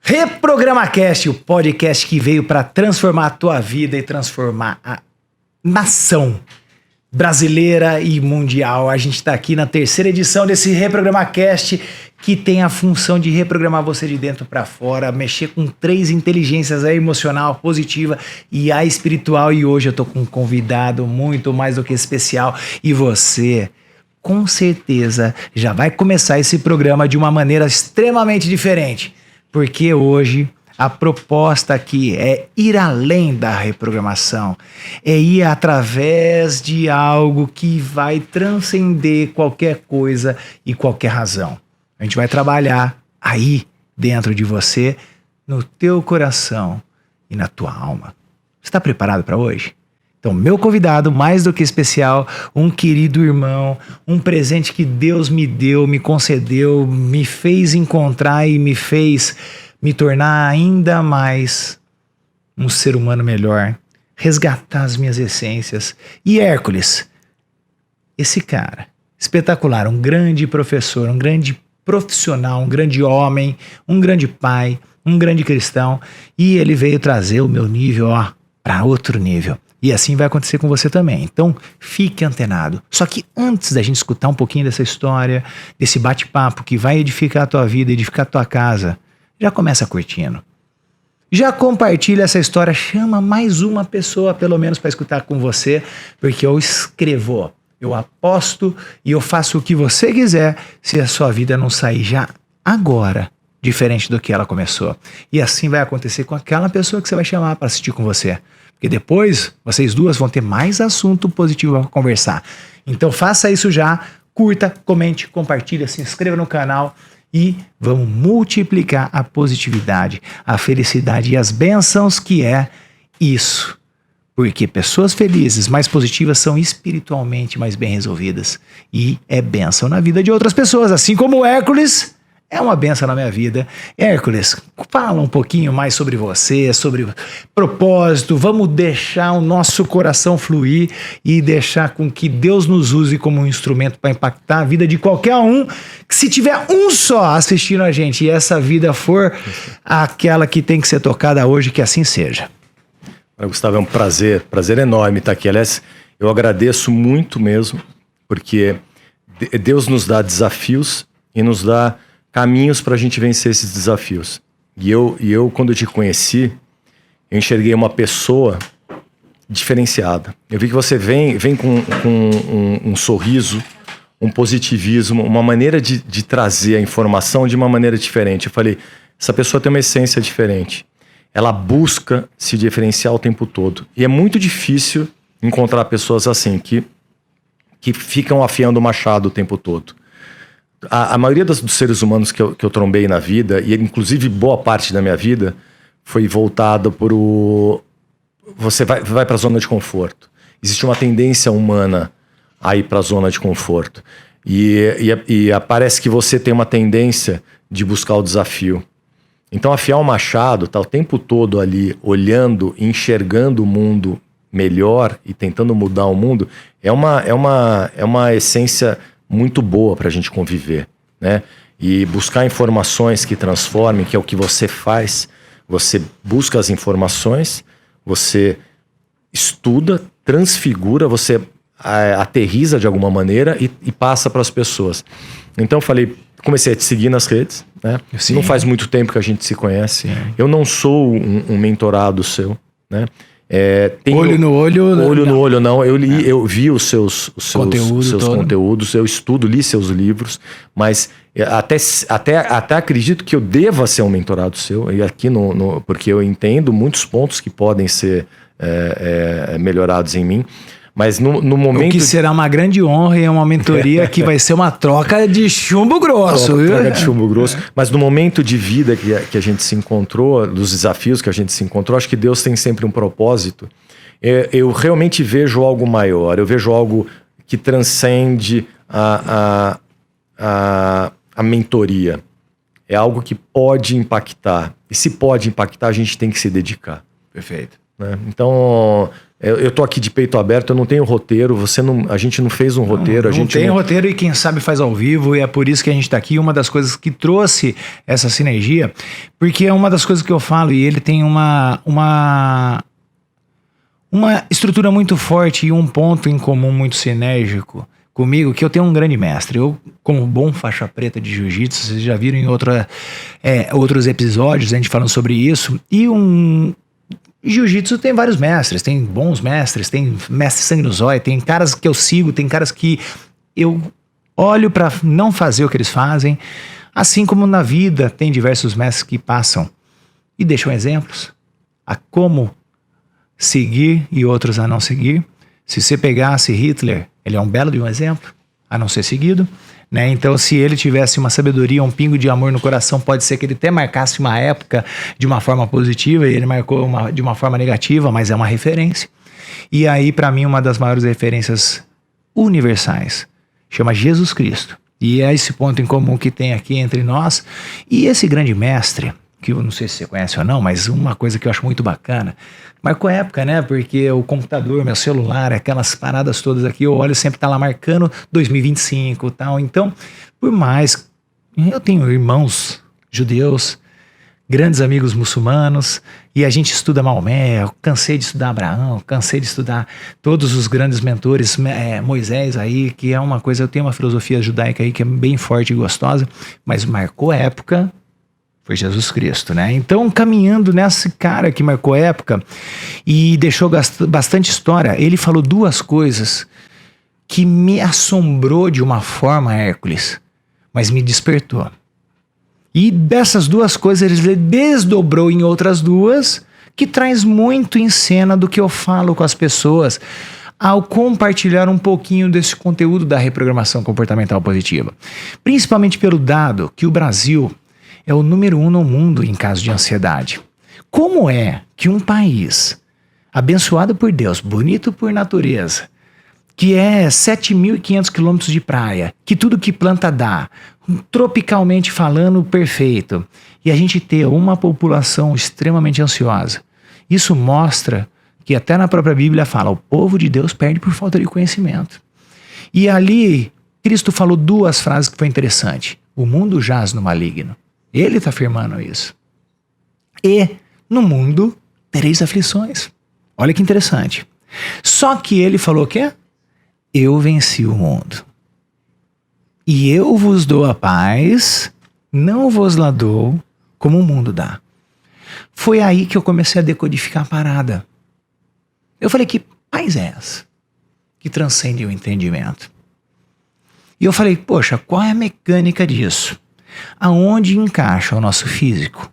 Reprograma Cast, o podcast que veio para transformar a tua vida e transformar a nação brasileira e mundial. A gente está aqui na terceira edição desse Reprograma Cast, que tem a função de reprogramar você de dentro para fora, mexer com 3 inteligências, a emocional, a positiva e a espiritual. E hoje eu tô com um convidado muito mais do que especial. E você, com certeza, já vai começar esse programa de uma maneira extremamente diferente. Porque hoje a proposta aqui é ir além da reprogramação, é ir através de algo que vai transcender qualquer coisa e qualquer razão. A gente vai trabalhar aí dentro de você, no teu coração e na tua alma. Você está preparado para hoje? Então, meu convidado, mais do que especial, um querido irmão, um presente que Deus me deu, me concedeu, me fez encontrar e me fez me tornar ainda mais um ser humano melhor, resgatar as minhas essências. E Hércules, esse cara, espetacular, um grande professor, um grande profissional, um grande homem, um grande pai, um grande cristão, e ele veio trazer o meu nível, para outro nível. E assim vai acontecer com você também. Então, fique antenado. Só que antes da gente escutar um pouquinho dessa história, desse bate-papo que vai edificar a tua vida, edificar a tua casa, já começa curtindo. Já compartilha essa história, chama mais uma pessoa, pelo menos, para escutar com você, porque eu escrevo, eu aposto e eu faço o que você quiser se a sua vida não sair já agora diferente do que ela começou. E assim vai acontecer com aquela pessoa que você vai chamar para assistir com você. Porque depois, vocês duas vão ter mais assunto positivo para conversar. Então faça isso já, curta, comente, compartilha, se inscreva no canal e vamos multiplicar a positividade, a felicidade e as bênçãos que é isso. Porque pessoas felizes, mais positivas, são espiritualmente mais bem resolvidas. E é bênção na vida de outras pessoas, assim como o Hércules é uma benção na minha vida. Hércules, fala um pouquinho mais sobre você, sobre o propósito. Vamos deixar o nosso coração fluir e deixar com que Deus nos use como um instrumento para impactar a vida de qualquer um. Que se tiver um só assistindo a gente e essa vida for aquela que tem que ser tocada hoje, que assim seja. Gustavo, é um prazer enorme estar aqui. Aliás, eu agradeço muito mesmo, porque Deus nos dá desafios e nos dá caminhos para a gente vencer esses desafios. E eu, quando eu te conheci, eu enxerguei uma pessoa diferenciada. Eu vi que você vem com um sorriso, um positivismo, uma maneira de trazer a informação de uma maneira diferente. Eu falei, essa pessoa tem uma essência diferente. Ela busca se diferenciar o tempo todo. E é muito difícil encontrar pessoas assim, que ficam afiando o machado o tempo todo. A maioria dos seres humanos que eu trombei na vida, e inclusive boa parte da minha vida, foi voltada por você vai para a zona de conforto. Existe uma tendência humana a ir para a zona de conforto. E parece que você tem uma tendência de buscar o desafio. Então afiar o machado, tá o tempo todo ali olhando, enxergando o mundo melhor e tentando mudar o mundo, é uma essência muito boa para a gente conviver, né? E buscar informações que transformem, que é o que você faz. Você busca as informações, você estuda, transfigura, você aterriza de alguma maneira e passa para as pessoas. Então eu falei, comecei a te seguir nas redes, né? Sim. Não faz muito tempo que a gente se conhece. Sim. Eu não sou um mentorado seu, né? Olho no olho. Olho no olho, não. Eu vi os seus conteúdos, eu estudo, li seus livros, mas até acredito que eu deva ser um mentorado seu, e aqui porque eu entendo muitos pontos que podem ser melhorados em mim. Mas no momento... O que será uma grande honra e é uma mentoria que vai ser uma troca de chumbo grosso. Troca de chumbo grosso. Mas no momento de vida que a gente se encontrou, dos desafios que a gente se encontrou, acho que Deus tem sempre um propósito. Eu realmente vejo algo maior. Eu vejo algo que transcende a mentoria. É algo que pode impactar. E se pode impactar, a gente tem que se dedicar. Perfeito. Né? Então... Eu tô aqui de peito aberto, eu não tenho roteiro, a gente não fez um roteiro. Não tem roteiro e quem sabe faz ao vivo, e é por isso que a gente tá aqui. Uma das coisas que trouxe essa sinergia, porque é uma das coisas que eu falo, e ele tem uma estrutura muito forte e um ponto em comum muito sinérgico comigo, que eu tenho um grande mestre. Eu, como bom faixa preta de jiu-jitsu, vocês já viram em outros episódios a gente falando sobre isso, e jiu-jitsu tem vários mestres, tem bons mestres, tem mestre sangue no zóio, tem caras que eu sigo, tem caras que eu olho pra não fazer o que eles fazem, assim como na vida tem diversos mestres que passam e deixam exemplos a como seguir e outros a não seguir. Se você pegasse Hitler, ele é um belo de um exemplo a não ser seguido, né? Então, se ele tivesse uma sabedoria, um pingo de amor no coração, pode ser que ele até marcasse uma época de uma forma positiva e ele marcou de uma forma negativa, mas é uma referência. E aí, para mim, uma das maiores referências universais chama Jesus Cristo. E é esse ponto em comum que tem aqui entre nós. E esse grande mestre, que eu não sei se você conhece ou não, mas uma coisa que eu acho muito bacana, marcou época, né? Porque o computador, meu celular, aquelas paradas todas aqui, eu olho, sempre tá lá marcando 2025 e tal. Então, por mais... Eu tenho irmãos judeus, grandes amigos muçulmanos, e a gente estuda Maomé, eu cansei de estudar Abraão, cansei de estudar todos os grandes mentores, Moisés aí, que é uma coisa... Eu tenho uma filosofia judaica aí que é bem forte e gostosa, mas marcou época... Foi Jesus Cristo, né? Então, caminhando nesse cara que marcou época e deixou bastante história, ele falou duas coisas que me assombrou de uma forma, Hércules, mas me despertou. E dessas duas coisas ele desdobrou em outras duas, que traz muito em cena do que eu falo com as pessoas ao compartilhar um pouquinho desse conteúdo da reprogramação comportamental positiva. Principalmente pelo dado que o Brasil é o número 1 no mundo em caso de ansiedade. Como é que um país abençoado por Deus, bonito por natureza, que é 7.500 quilômetros de praia, que tudo que planta dá, tropicalmente falando, perfeito, e a gente ter uma população extremamente ansiosa? Isso mostra que até na própria Bíblia fala, o povo de Deus perde por falta de conhecimento. E ali, Cristo falou duas frases que foi interessante. O mundo jaz no maligno. Ele está afirmando isso. E no mundo tereis aflições. Olha que interessante. Só que ele falou o quê? Eu venci o mundo. E eu vos dou a paz, não vos la dou como o mundo dá. Foi aí que eu comecei a decodificar a parada. Eu falei, que paz é essa? Que transcende o entendimento. E eu falei, poxa, qual é a mecânica disso? Aonde encaixa o nosso físico?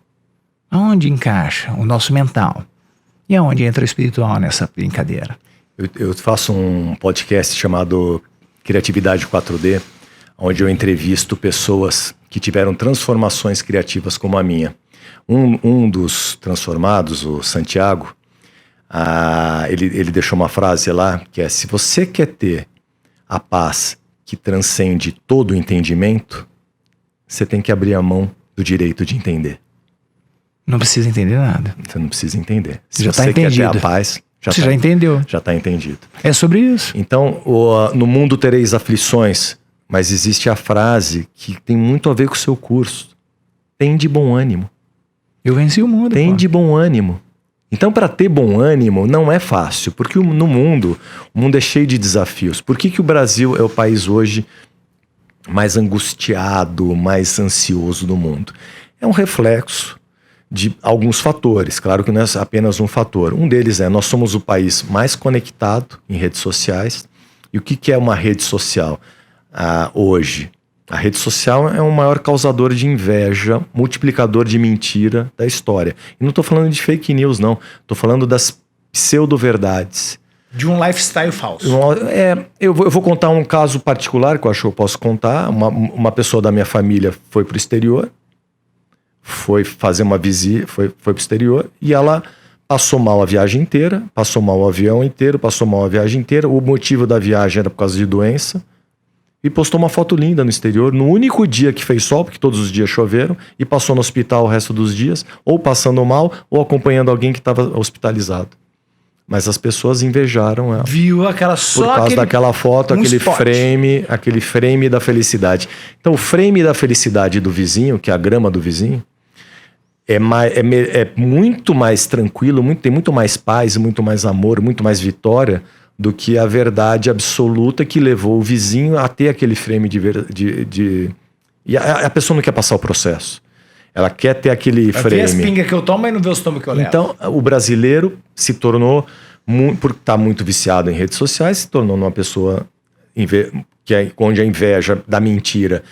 Aonde encaixa o nosso mental? E aonde entra o espiritual nessa brincadeira? Eu faço um podcast chamado Criatividade 4D, onde eu entrevisto pessoas que tiveram transformações criativas como a minha. Um dos transformados, o Santiago, ele deixou uma frase lá que é: se você quer ter a paz que transcende todo o entendimento, você tem que abrir a mão do direito de entender. Não precisa entender nada. Você não precisa entender. Se já você tá entendido. quer ter a paz, já entendeu. Já está entendido. É sobre isso. Então, no mundo tereis aflições, mas existe a frase que tem muito a ver com o seu curso. Tem de bom ânimo. Eu venci o mundo. Tem de bom ânimo. Então, para ter bom ânimo, não é fácil, porque no mundo, o mundo é cheio de desafios. Por que o Brasil é o país hoje mais angustiado, mais ansioso do mundo? É um reflexo de alguns fatores. Claro que não é apenas um fator. Um deles é, nós somos o país mais conectado em redes sociais. E o que é uma rede social hoje? A rede social é o maior causador de inveja, multiplicador de mentira da história. E não estou falando de fake news, não. Estou falando das pseudo-verdades. De um lifestyle falso. Eu vou contar um caso particular que eu acho que eu posso contar. Uma pessoa da minha família foi para o exterior, foi fazer uma visita, foi para o exterior, e ela passou mal a viagem inteira, passou mal o avião inteiro, passou mal a viagem inteira. O motivo da viagem era por causa de doença. E postou uma foto linda no exterior, no único dia que fez sol, porque todos os dias choveram, e passou no hospital o resto dos dias, ou passando mal, ou acompanhando alguém que estava hospitalizado. mas as pessoas invejaram ela. Viu aquela só Por causa daquela foto, aquele frame da felicidade. Então, o frame da felicidade do vizinho, que é a grama do vizinho, é muito mais tranquilo, tem muito mais paz, muito mais amor, muito mais vitória do que a verdade absoluta que levou o vizinho a ter aquele frame E a pessoa não quer passar o processo. Ela quer ter aquele frame. Vê as pingas que eu tomo, mas não vê os tomos que eu levo. Então, o brasileiro se tornou, por estar muito viciado em redes sociais, se tornou uma pessoa onde a inveja da mentira.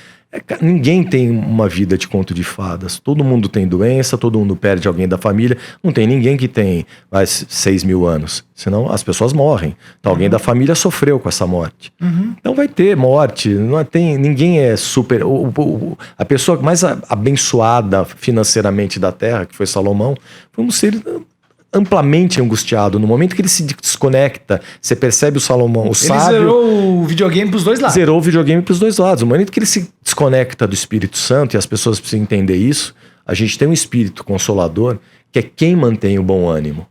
Ninguém tem uma vida de conto de fadas. Todo mundo tem doença, todo mundo perde alguém da família. Não tem ninguém que tem 6 mil anos. Senão as pessoas morrem. Então, alguém da família sofreu com essa morte. Então vai ter morte. Ninguém é super... A pessoa mais abençoada financeiramente da Terra, que foi Salomão, foi um ser amplamente angustiado. No momento que ele se desconecta, você percebe o Salomão, o sábio... Ele zerou o videogame pros dois lados. Zerou o videogame pros dois lados. No momento que ele se desconecta do Espírito Santo, e as pessoas precisam entender isso, a gente tem um Espírito Consolador, que é quem mantém o bom ânimo.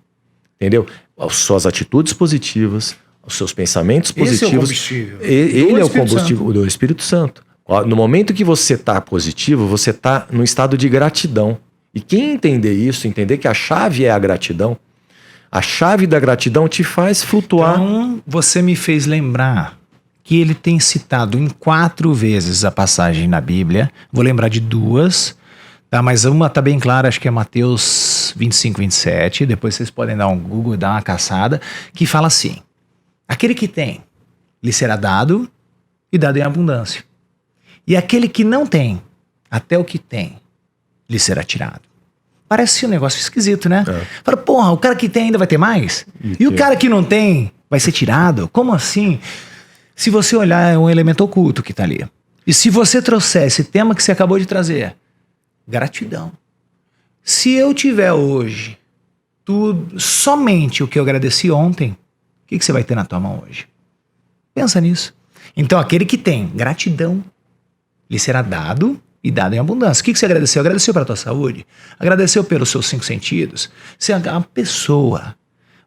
Entendeu? As suas atitudes positivas, os seus pensamentos positivos. Esse é o combustível. Ele é o combustível do Espírito Santo. No momento que você está positivo, você está num estado de gratidão. E quem entender isso, entender que a chave é a gratidão, a chave da gratidão te faz flutuar. Então, você me fez lembrar que ele tem citado em 4 vezes a passagem na Bíblia. Vou lembrar de 2, tá? Mas uma tá bem clara, acho que é Mateus 25, 27. Depois vocês podem dar um Google, dar uma caçada, que fala assim: aquele que tem, lhe será dado e dado em abundância. E aquele que não tem, até o que tem, lhe será tirado. Parece um negócio esquisito, né? Fala, porra, o cara que tem ainda vai ter mais? E o cara que não tem vai ser tirado? Como assim? Se você olhar, é um elemento oculto que tá ali. E se você trouxer esse tema que você acabou de trazer, gratidão. Se eu tiver hoje somente o que eu agradeci ontem, o que você vai ter na tua mão hoje? Pensa nisso. Então, aquele que tem gratidão, lhe será dado e dado em abundância. O que você agradeceu? Agradeceu pela tua saúde? Agradeceu pelos seus 5 sentidos? Se a pessoa,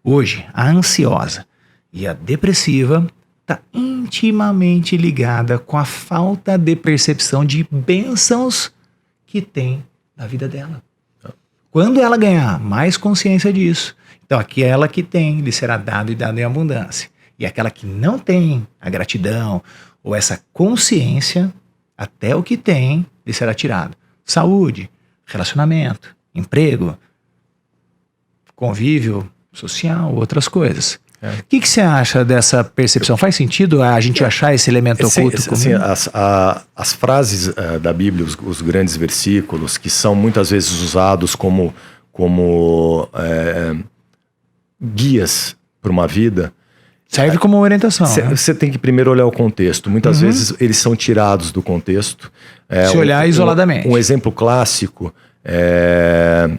hoje, a ansiosa e a depressiva, está intimamente ligada com a falta de percepção de bênçãos que tem na vida dela. Quando ela ganhar mais consciência disso, então aquela que tem, lhe será dado e dado em abundância. E aquela que não tem a gratidão ou essa consciência, até o que tem, lhe será tirado. Saúde, relacionamento, emprego, convívio social, outras coisas. O que você acha dessa percepção? Faz sentido a gente achar esse elemento oculto comum? As frases da Bíblia, os grandes versículos, que são muitas vezes usados como guias para uma vida, serve como orientação. Você tem que primeiro olhar o contexto. Muitas vezes eles são tirados do contexto. Se olhar isoladamente. Um exemplo clássico é: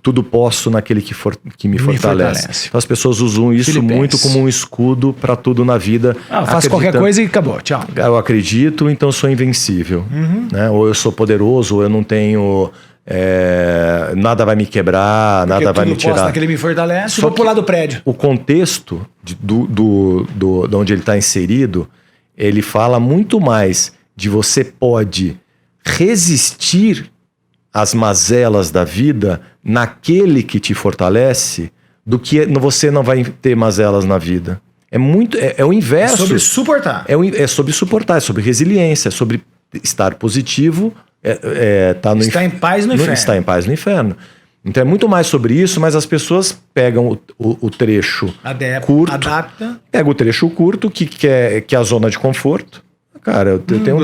tudo posso naquele que me fortalece. Então as pessoas usam isso muito como um escudo para tudo na vida. Faço qualquer coisa e acabou, tchau. Eu acredito, então eu sou invencível. Né? Ou eu sou poderoso, ou eu não tenho... nada vai me quebrar, nada vai me tirar. Naquele me fortalece, vou pular do prédio. O contexto de onde ele está inserido, ele fala muito mais de você pode resistir às mazelas da vida naquele que te fortalece, do que você não vai ter mazelas na vida. É o inverso. É sobre suportar. É sobre suportar, é sobre resiliência, é sobre estar positivo. Está em paz no inferno. Está em paz no inferno. Então é muito mais sobre isso, mas as pessoas pegam o trecho curto. Adapta. Pega o trecho curto, que é a zona de conforto. Cara, eu tenho um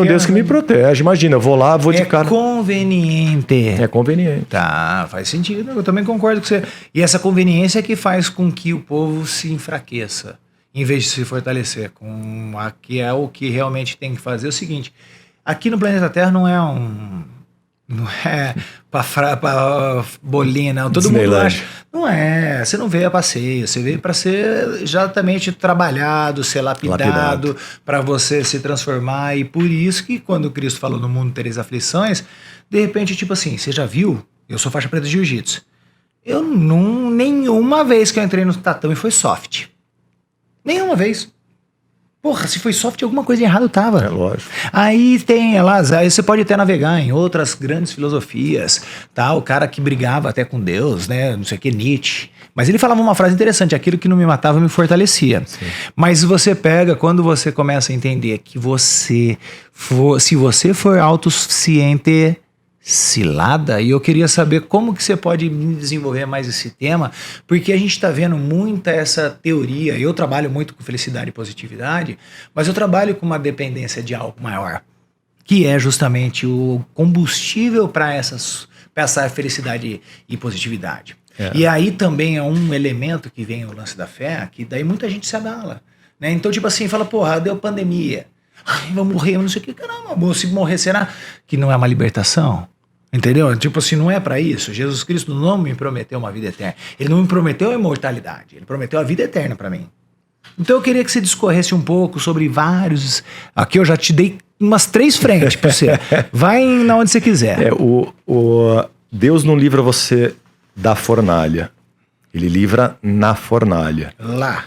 Deus que me protege. Imagina, eu vou lá, vou de cara. É conveniente. É conveniente. Tá, faz sentido. Eu também concordo com você. E essa conveniência é que faz com que o povo se enfraqueça, em vez de se fortalecer. Que é o que realmente tem que fazer. É o seguinte: aqui no planeta Terra não é pra bolinha, não. Todo mundo acha. Não é. Você não veio a passeio. Você veio para ser exatamente trabalhado, ser lapidado, para você se transformar. E por isso que quando Cristo falou no mundo tereis aflições, de repente, tipo assim, você já viu? Eu sou faixa preta de jiu-jitsu. Nenhuma vez que eu entrei no tatame foi soft. Nenhuma vez. Porra, se foi soft, alguma coisa errada tava. É lógico. Aí tem aí você pode até navegar em outras grandes filosofias, tá? O cara que brigava até com Deus, né? Não sei o que, Nietzsche. Mas ele falava uma frase interessante: aquilo que não me matava me fortalecia. Sim. Mas você pega, quando você começa a entender que se você for autossuficiente, cilada. E eu queria saber como que você pode desenvolver mais esse tema, porque a gente está vendo muita essa teoria. Eu trabalho muito com felicidade e positividade, mas eu trabalho com uma dependência de algo maior, que é justamente o combustível para essa felicidade e positividade. E aí também é um elemento que vem o lance da fé, que daí muita gente se abala, né? Então, tipo assim, fala, porra, deu pandemia, ai, vou morrer, eu não sei o que, caramba, se morrer, será que não é uma libertação? Entendeu? Tipo assim, não é pra isso. Jesus Cristo não me prometeu uma vida eterna. Ele não me prometeu a imortalidade. Ele prometeu a vida eterna pra mim. Então eu queria que você discorresse um pouco sobre vários... Aqui eu já te dei umas 3 frentes pra você. Vai na onde você quiser. Deus não livra você da fornalha. Ele livra na fornalha. Lá.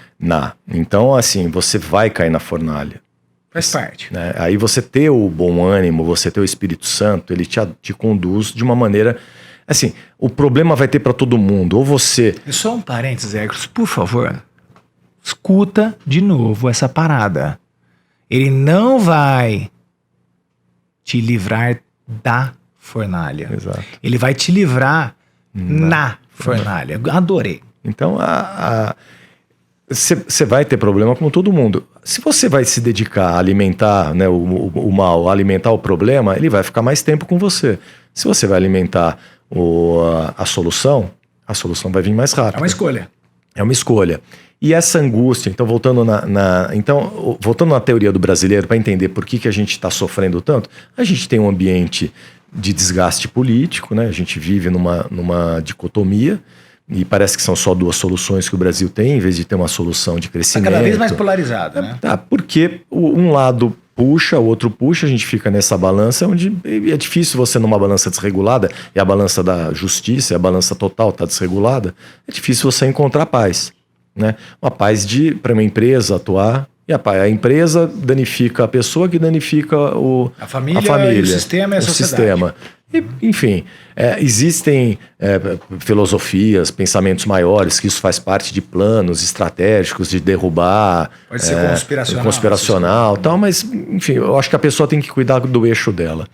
Então, assim, você vai cair na fornalha. Faz parte. Né? Aí você ter o bom ânimo, você ter o Espírito Santo, ele te conduz de uma maneira... Assim, o problema vai ter para todo mundo. Ou você... Só um parênteses, Egros, por favor. Escuta de novo essa parada. Ele não vai te livrar da fornalha. Exato. Ele vai te livrar na fornalha. Adorei. Então, você vai ter problema com todo mundo. Se você vai se dedicar a alimentar, né, o mal, a alimentar o problema, ele vai ficar mais tempo com você. Se você vai alimentar a solução vai vir mais rápido. É uma escolha. É uma escolha. E essa angústia, então voltando na teoria do brasileiro, para entender por que a gente está sofrendo tanto, a gente tem um ambiente de desgaste político, né? A gente vive numa dicotomia, e parece que são só 2 soluções que o Brasil tem, em vez de ter uma solução de crescimento. Cada vez mais polarizada, né? Porque um lado puxa, o outro puxa, a gente fica nessa balança, onde é difícil você numa balança desregulada, e a balança da justiça, e a balança total está desregulada, é difícil você encontrar paz, né? Uma paz para uma empresa atuar, e a empresa danifica a pessoa que danifica a família, e o sistema e a sociedade. Sistema. E, enfim, existem filosofias, pensamentos maiores, que isso faz parte de planos estratégicos de derrubar. Pode ser conspiracional, tal, mas, enfim, eu acho que a pessoa tem que cuidar do eixo dela.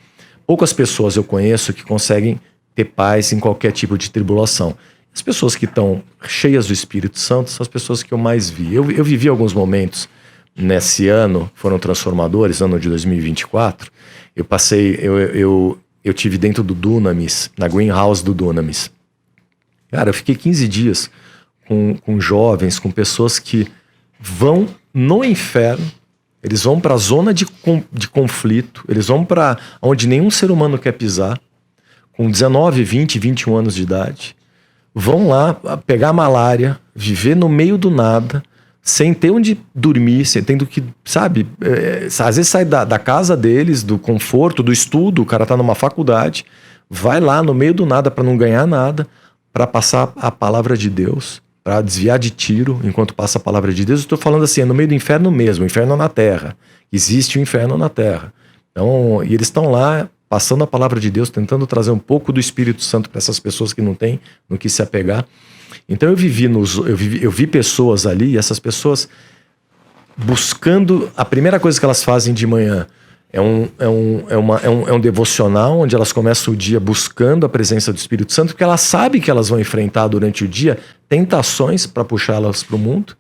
Poucas pessoas eu conheço que conseguem ter paz em qualquer tipo de tribulação. As pessoas que estão cheias do Espírito Santo são as pessoas que eu mais vi. Eu vivi alguns momentos nesse ano, foram transformadores, ano de 2024. Eu tive dentro do Dunamis, na greenhouse do Dunamis. Cara, eu fiquei 15 dias com jovens, com pessoas que vão no inferno, eles vão para a zona de conflito, eles vão para onde nenhum ser humano quer pisar, com 19, 20, 21 anos de idade, vão lá pegar malária, viver no meio do nada, sem ter onde dormir, sem tendo que, sabe, às vezes sai da casa deles, do conforto, do estudo, o cara tá numa faculdade, vai lá no meio do nada para não ganhar nada, para passar a palavra de Deus, para desviar de tiro enquanto passa a palavra de Deus. Eu estou falando assim, é no meio do inferno mesmo, o inferno na terra. Existe o inferno na terra. Então, e eles estão lá passando a palavra de Deus, tentando trazer um pouco do Espírito Santo para essas pessoas que não têm no que se apegar. Então eu vi pessoas ali, e essas pessoas buscando, a primeira coisa que elas fazem de manhã é um devocional, onde elas começam o dia buscando a presença do Espírito Santo, porque elas sabem que elas vão enfrentar durante o dia tentações para puxá-las para o mundo,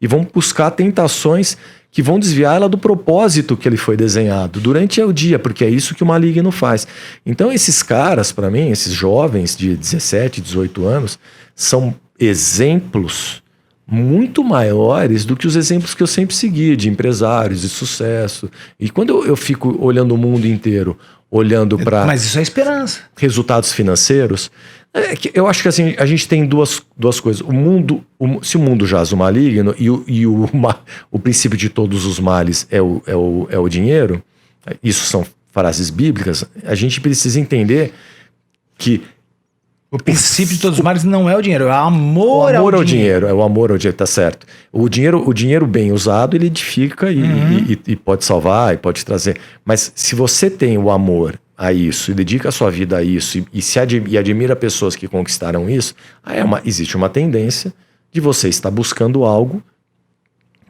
e vão buscar tentações que vão desviar ela do propósito que ele foi desenhado durante o dia, porque é isso que o maligno faz. Então esses caras, para mim, esses jovens de 17, 18 anos, são exemplos muito maiores do que os exemplos que eu sempre segui, de empresários, de sucesso. E quando eu fico olhando o mundo inteiro, olhando para... Mas isso é esperança. Resultados financeiros, eu acho que assim, a gente tem duas coisas. Se o mundo jaz o maligno e o princípio de todos os males é o dinheiro, isso são frases bíblicas, a gente precisa entender que O princípio de todos os males não é o dinheiro, é o amor, O amor ao dinheiro, é o amor ao dinheiro, tá certo. O dinheiro bem usado, ele edifica e pode salvar, e pode trazer. Mas se você tem o amor a isso, e dedica a sua vida a isso, e admira pessoas que conquistaram isso, aí existe uma tendência de você estar buscando algo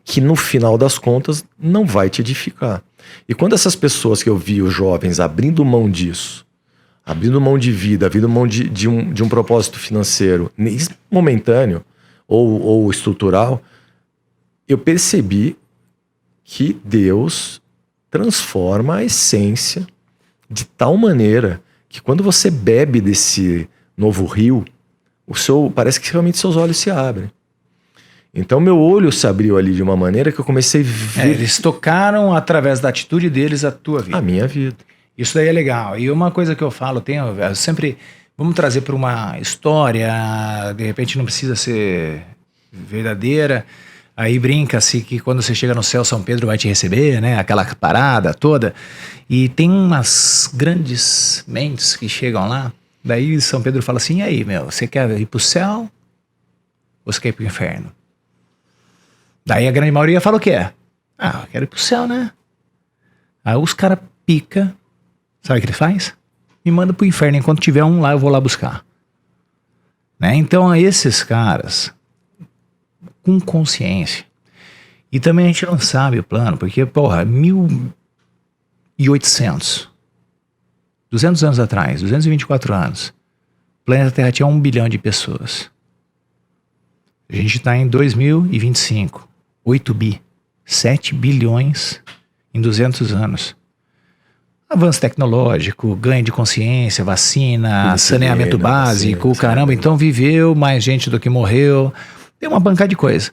que no final das contas não vai te edificar. E quando essas pessoas que eu vi, os jovens, abrindo mão disso, abrindo mão de vida, abrindo mão de um propósito financeiro momentâneo ou estrutural, eu percebi que Deus transforma a essência de tal maneira que quando você bebe desse novo rio, parece que realmente seus olhos se abrem. Então meu olho se abriu ali de uma maneira que eu comecei a ver... Eles tocaram através da atitude deles a tua vida. A minha vida. Isso daí é legal. E uma coisa que eu falo, eu sempre... Vamos trazer para uma história, de repente não precisa ser verdadeira. Aí brinca-se que quando você chega no céu, São Pedro vai te receber, né? Aquela parada toda. E tem umas grandes mentes que chegam lá. Daí São Pedro fala assim, e aí, você quer ir pro céu ou você quer ir pro inferno? Daí a grande maioria fala o quê? Eu quero ir pro céu, né? Aí os caras pica, sabe o que ele faz? Me manda pro inferno, enquanto tiver um lá eu vou lá buscar. Né? Então esses caras, com consciência, e também a gente não sabe o plano, porque, 1800, 200 anos atrás, 224 anos, o planeta Terra tinha 1 bilhão de pessoas. A gente está em 2025, 8 bi, 7 bilhões em 200 anos. Avanço tecnológico, ganho de consciência, vacina, saneamento básico, vacina, caramba, então viveu mais gente do que morreu. Tem uma bancada de coisa.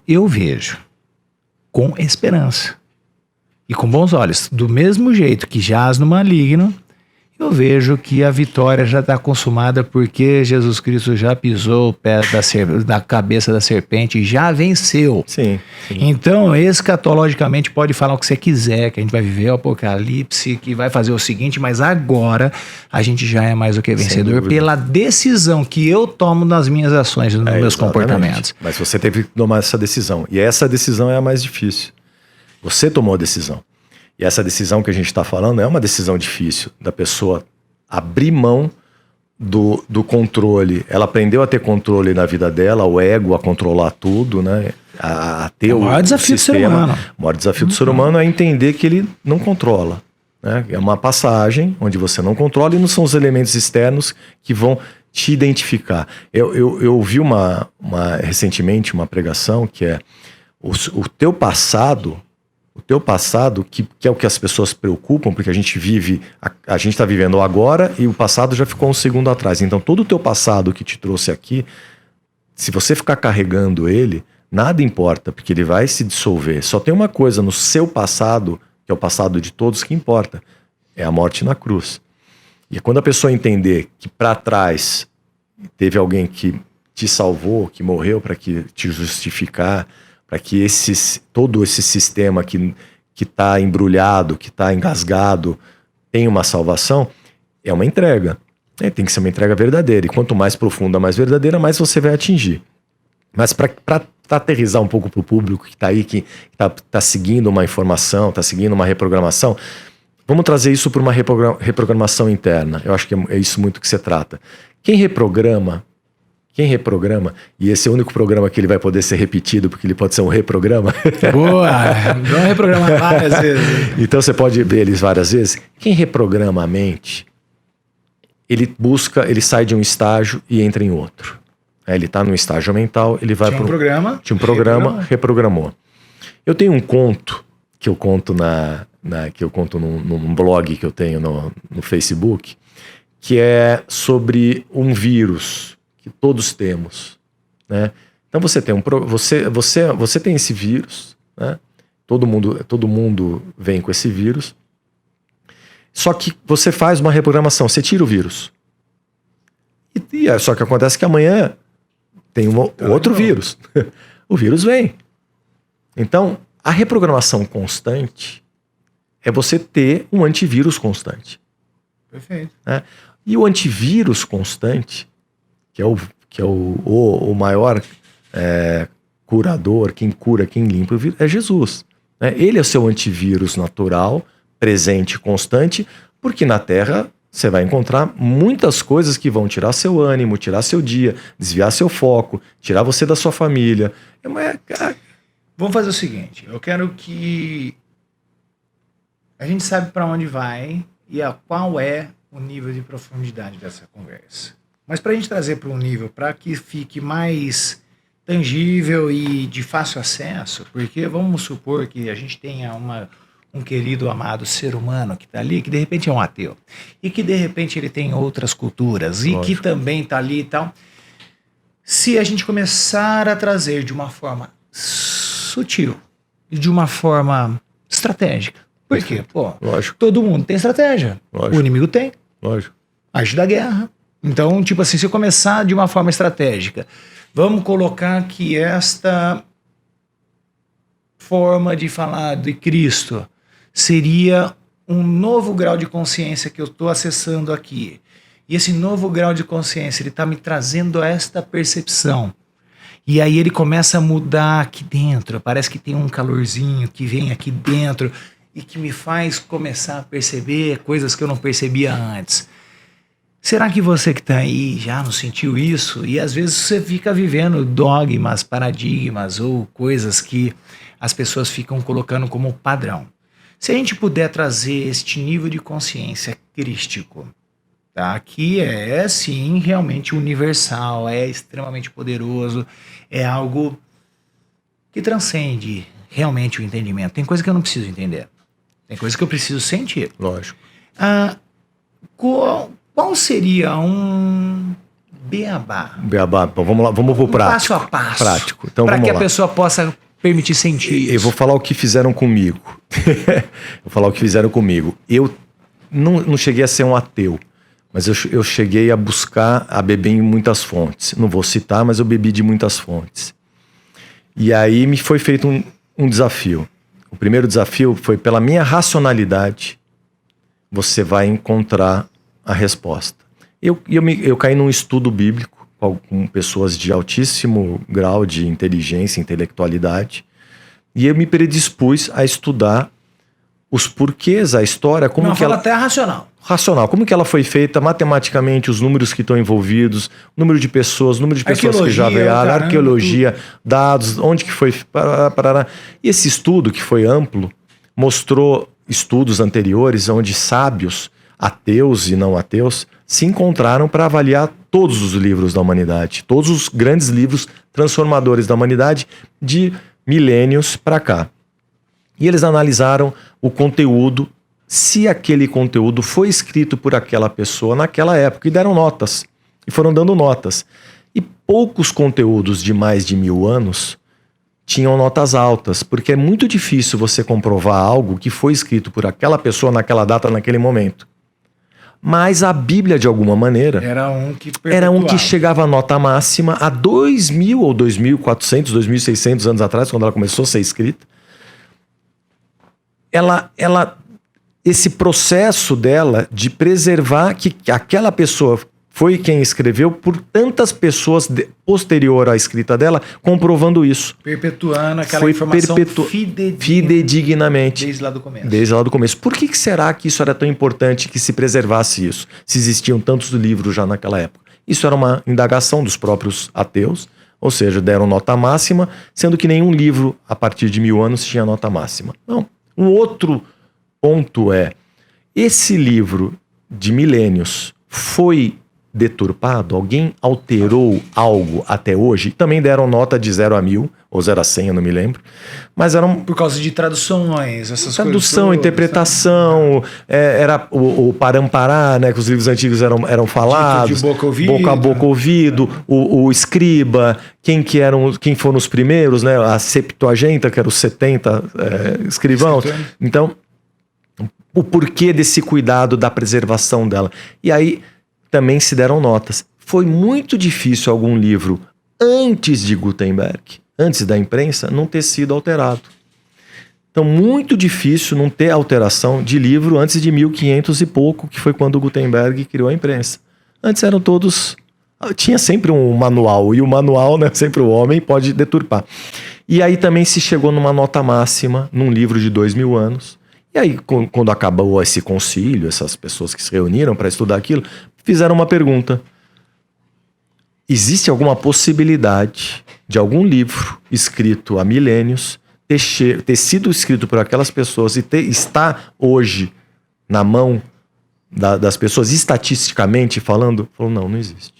Eu vejo com esperança e com bons olhos, do mesmo jeito que jaz no maligno, eu vejo que a vitória já está consumada porque Jesus Cristo já pisou o pé da cabeça da serpente e já venceu. Sim. Então, escatologicamente, pode falar o que você quiser, que a gente vai viver o apocalipse, que vai fazer o seguinte, mas agora a gente já é mais do que vencedor pela decisão que eu tomo nas minhas ações, nos meus comportamentos. Mas você teve que tomar essa decisão. E essa decisão é a mais difícil. Você tomou a decisão. E essa decisão que a gente está falando é uma decisão difícil, da pessoa abrir mão do controle. Ela aprendeu a ter controle na vida dela, o ego a controlar tudo, né? A ter o maior desafio do ser humano. O maior desafio do ser humano é entender que ele não controla. Né? É uma passagem onde você não controla e não são os elementos externos que vão te identificar. Eu ouvi recentemente uma pregação que é o teu passado... O teu passado, que é o que as pessoas se preocupam, porque a gente está vivendo agora e o passado já ficou um segundo atrás. Então todo o teu passado que te trouxe aqui, se você ficar carregando ele, nada importa, porque ele vai se dissolver. Só tem uma coisa no seu passado, que é o passado de todos, que importa. É a morte na cruz. E quando a pessoa entender que para trás teve alguém que te salvou, que morreu para que te justificar, para que todo esse sistema que está embrulhado, que está engasgado, tenha uma salvação, é uma entrega. Tem que ser uma entrega verdadeira. E quanto mais profunda, mais verdadeira, mais você vai atingir. Mas para aterrizar um pouco para o público que está aí, que está seguindo uma informação, está seguindo uma reprogramação, vamos trazer isso para uma reprogramação interna. Eu acho que é isso muito que se trata. Quem reprograma, e esse é o único programa que ele vai poder ser repetido, porque ele pode ser um reprograma. Boa! Vamos reprogramar várias vezes. Então você pode ver eles várias vezes. Quem reprograma a mente, ele sai de um estágio e entra em outro. Ele está num estágio mental, ele vai para Tinha um programa, reprogramou. Eu tenho um conto, que eu conto num blog que eu tenho no Facebook, que é sobre um vírus que todos temos, né? Então você tem esse vírus, né? Todo mundo vem com esse vírus. Só que você faz uma reprogramação, você tira o vírus. Só que acontece que amanhã tem outro vírus. O vírus vem. Então, a reprogramação constante é você ter um antivírus constante. Perfeito. Né? E o antivírus constante, que é o maior curador, quem cura, quem limpa o vírus, é Jesus. Né? Ele é o seu antivírus natural, presente e constante, porque na Terra você vai encontrar muitas coisas que vão tirar seu ânimo, tirar seu dia, desviar seu foco, tirar você da sua família. Vamos fazer o seguinte, eu quero que a gente sabe para onde vai e qual é o nível de profundidade dessa conversa. Mas para a gente trazer para um nível para que fique mais tangível e de fácil acesso, porque vamos supor que a gente tenha um querido, amado ser humano que está ali, que de repente é um ateu, e que de repente ele tem outras culturas, e que também está ali e tal. Se a gente começar a trazer de uma forma sutil e de uma forma estratégica, por quê? Pô, lógico. Todo mundo tem estratégia, Lógico. O inimigo tem, Lógico. arte da guerra. Então, tipo assim, se eu começar de uma forma estratégica, vamos colocar que esta forma de falar de Cristo seria um novo grau de consciência que eu estou acessando aqui. E esse novo grau de consciência, ele está me trazendo esta percepção. E aí ele começa a mudar aqui dentro. Parece que tem um calorzinho que vem aqui dentro e que me faz começar a perceber coisas que eu não percebia antes. Será que você que está aí já não sentiu isso? E às vezes você fica vivendo dogmas, paradigmas ou coisas que as pessoas ficam colocando como padrão. Se a gente puder trazer este nível de consciência crístico, tá? Que é sim realmente universal, é extremamente poderoso, é algo que transcende realmente o entendimento. Tem coisa que eu não preciso entender, tem coisa que eu preciso sentir. Lógico. Qual seria um beabá? Beabá, vamos lá, vamos pro prático. Passo a passo. Prático. Então, para vamos que lá. a pessoa possa permitir sentir isso. Eu vou falar o que fizeram comigo. Vou falar o que fizeram comigo. Eu não cheguei a ser um ateu, mas eu cheguei a buscar, a beber em muitas fontes. Não vou citar, mas eu bebi de muitas fontes. E aí me foi feito um desafio. O primeiro desafio foi, pela minha racionalidade, você vai encontrar a resposta. Eu caí num estudo bíblico com pessoas de altíssimo grau de inteligência, intelectualidade, e eu me predispus a estudar os porquês, a história, como não, que ela... até racional. Racional, como que ela foi feita matematicamente, os números que estão envolvidos, o número de pessoas que já vieram, arqueologia, dados, onde que foi... Parará. E esse estudo, que foi amplo, mostrou estudos anteriores onde sábios, ateus e não ateus, se encontraram para avaliar todos os livros da humanidade, todos os grandes livros transformadores da humanidade de milênios para cá. E eles analisaram o conteúdo, se aquele conteúdo foi escrito por aquela pessoa naquela época, e deram notas, e foram dando notas. E poucos conteúdos de mais de 1000 anos tinham notas altas, porque é muito difícil você comprovar algo que foi escrito por aquela pessoa naquela data, naquele momento. Mas a Bíblia, de alguma maneira, era um que chegava à nota máxima há 2000 ou 2400, 2600 anos atrás, quando ela começou a ser escrita. Esse processo dela de preservar que aquela pessoa foi quem escreveu por tantas pessoas posterior à escrita dela, comprovando isso. Perpetuando aquela informação fidedignamente. Desde lá do começo. Desde lá do começo. Por que será que isso era tão importante que se preservasse isso? Se existiam tantos livros já naquela época. Isso era uma indagação dos próprios ateus, ou seja, deram nota máxima, sendo que nenhum livro a partir de 1000 anos tinha nota máxima. Não. Um outro ponto é, esse livro de milênios foi deturpado? Alguém alterou algo até hoje? Também deram nota de 0 a 1000, ou 0 a 100, eu não me lembro. Mas eram... Por causa de traduções, essas tradução, coisas todas, interpretação, era o parampará, né, que os livros antigos eram falados. De boca ouvido. Boca a boca ouvido, o escriba, quem foram os primeiros, né, a Septuaginta, que eram os 70 escrivãos. Então, o porquê desse cuidado da preservação dela. E aí também se deram notas. Foi muito difícil algum livro antes de Gutenberg, antes da imprensa, não ter sido alterado. Então, muito difícil não ter alteração de livro antes de 1500 e pouco, que foi quando o Gutenberg criou a imprensa. Antes eram todos... Tinha sempre um manual, e o manual, né, sempre o homem pode deturpar. E aí também se chegou numa nota máxima, num livro de 2000 anos. E aí, quando acabou esse concílio, essas pessoas que se reuniram para estudar aquilo, fizeram uma pergunta. Existe alguma possibilidade de algum livro escrito há milênios ter sido escrito por aquelas pessoas e estar hoje na mão das pessoas, estatisticamente falando? Falou, não existe.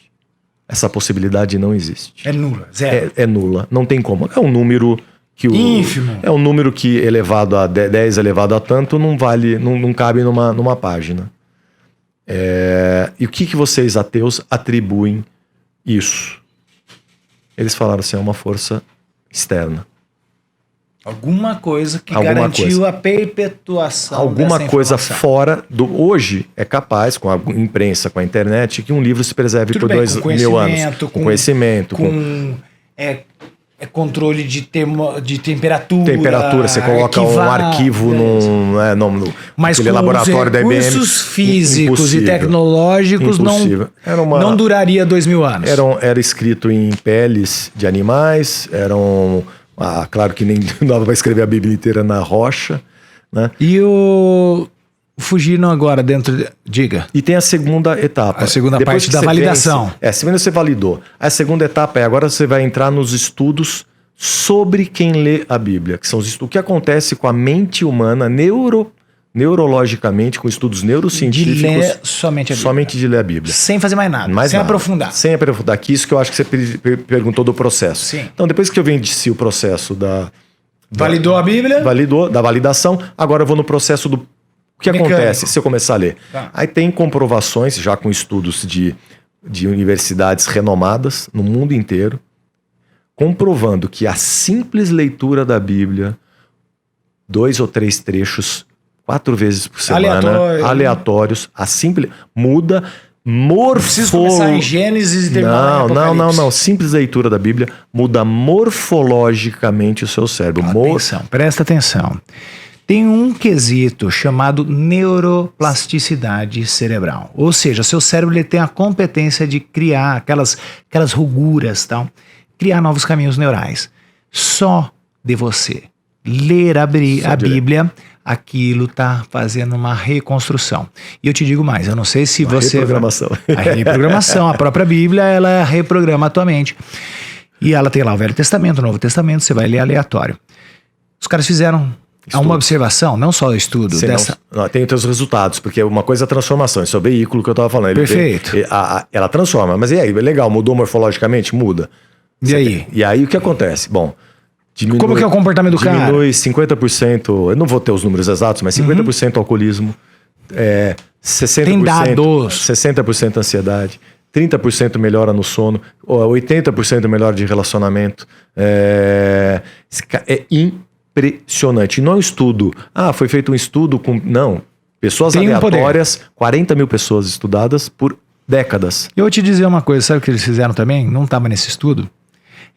Essa possibilidade não existe. É nula, zero. É nula, não tem como. É um número que ínfimo. É um número que elevado a 10 elevado a tanto não vale, não cabe numa página. E o que vocês ateus atribuem isso? Eles falaram assim, é uma força externa. Alguma coisa que garantiu a perpetuação alguma dessa coisa informação. fora do... Hoje é capaz, com a imprensa, com a internet, que um livro se preserve por 2000 anos. Com conhecimento. Com controle de temperatura. Temperatura, você coloca um arquivo mas com laboratório da IBM. Recursos físicos e tecnológicos não duraria 2000 anos. Era escrito em peles de animais, claro que nem dava para escrever a Bíblia inteira na rocha, né? E fugindo agora diga. E tem a segunda etapa. A segunda parte da validação. Primeiro você validou. A segunda etapa agora você vai entrar nos estudos sobre quem lê a Bíblia, que são o que acontece com a mente humana neurologicamente, com estudos neurocientíficos. De ler somente a Bíblia. Somente de ler a Bíblia. Sem fazer mais nada. Sem aprofundar. Sem aprofundar. Que isso que eu acho que você perguntou do processo. Sim. Então, depois que eu venci o processo validou a Bíblia? Validou, da validação. Agora eu vou no processo do... O que acontece se eu começar a ler? Tá. Aí tem comprovações, já com estudos de universidades renomadas no mundo inteiro, comprovando que a simples leitura da Bíblia, 2 ou 3 trechos, 4 vezes por semana, aleatórios, a simples... Muda Preciso começar em Gênesis e terminar em Apocalipse. Não. Simples leitura da Bíblia muda morfologicamente o seu cérebro. Presta atenção. Tem um quesito chamado neuroplasticidade cerebral. Ou seja, seu cérebro ele tem a competência de criar aquelas ruguras, tal, criar novos caminhos neurais. Só de você ler a Bíblia, aquilo está fazendo uma reconstrução. E eu te digo mais, eu não sei se você... Reprogramação. A reprogramação, a própria Bíblia, ela reprograma a tua mente. E ela tem lá o Velho Testamento, o Novo Testamento, você vai ler aleatório. Os caras fizeram uma observação, não só o estudo. Tem outros resultados, porque uma coisa é a transformação, esse é o veículo que eu estava falando. Perfeito. Ela transforma, mas e aí, legal, mudou morfologicamente? Muda. E aí? E aí o que acontece? Bom... Como que é o comportamento do cara? Diminui 50%, eu não vou ter os números exatos, mas 50% alcoolismo, 60%, tem dados. 60% ansiedade, 30% melhora no sono, 80% melhora de relacionamento. É impressionante. Não é um estudo. Foi feito um estudo com... Não. Pessoas aleatórias, 40 mil pessoas estudadas por décadas. Eu vou te dizer uma coisa, sabe o que eles fizeram também? Não estava nesse estudo.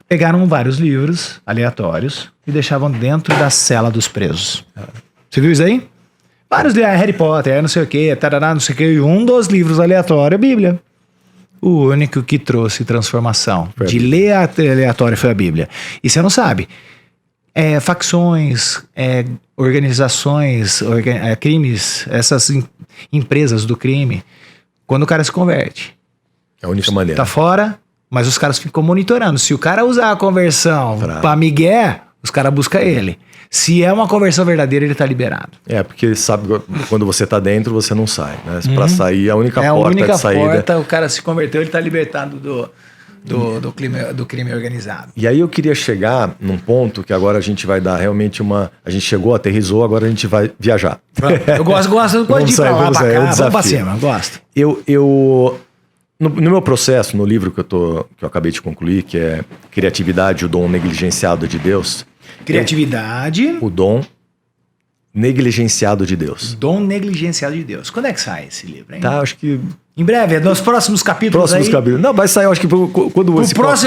Pegaram vários livros aleatórios e deixavam dentro da cela dos presos. Você viu isso aí? Vários livros, Harry Potter, não sei o que, tarará, não sei o que. E um dos livros aleatórios é a Bíblia. O único que trouxe transformação de ler aleatório foi a Bíblia. E você não sabe. Facções, organizações, crimes, essas empresas do crime, quando o cara se converte. É a única maneira. Tá fora... Mas os caras ficam monitorando. Se o cara usar a conversão pra migué, os caras buscam ele. Se é uma conversão verdadeira, ele tá liberado. Porque ele sabe quando você tá dentro, você não sai. Né? Pra sair, a única porta de saída... porta, o cara se converteu, ele tá libertado do crime organizado. E aí eu queria chegar num ponto que agora a gente vai dar realmente uma... A gente chegou, aterrissou, agora a gente vai viajar. Eu gosto de ir pra lá, pra cá, vamos pra cima, eu gosto. No meu processo, no livro que eu acabei de concluir, que é Criatividade, o Dom Negligenciado de Deus. Criatividade. O Dom Negligenciado de Deus. Dom Negligenciado de Deus. Quando é que sai esse livro, hein? Tá, acho que Em breve, nos próximos capítulos Não, vai sair, eu acho que quando o podcast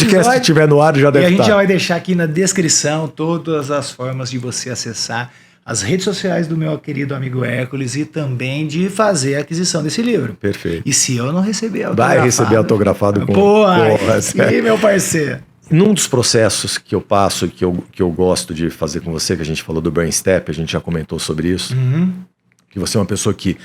episódio, estiver no ar já deve estar. E a gente já vai deixar aqui na descrição todas as formas de você acessar as redes sociais do meu querido amigo Hércules e também de fazer a aquisição desse livro. Perfeito. E se eu não receber autografado... Vai receber autografado com... E meu parceiro? Num dos processos que eu passo, que eu gosto de fazer com você, que a gente falou do Brain Step, a gente já comentou sobre isso, que você é uma pessoa que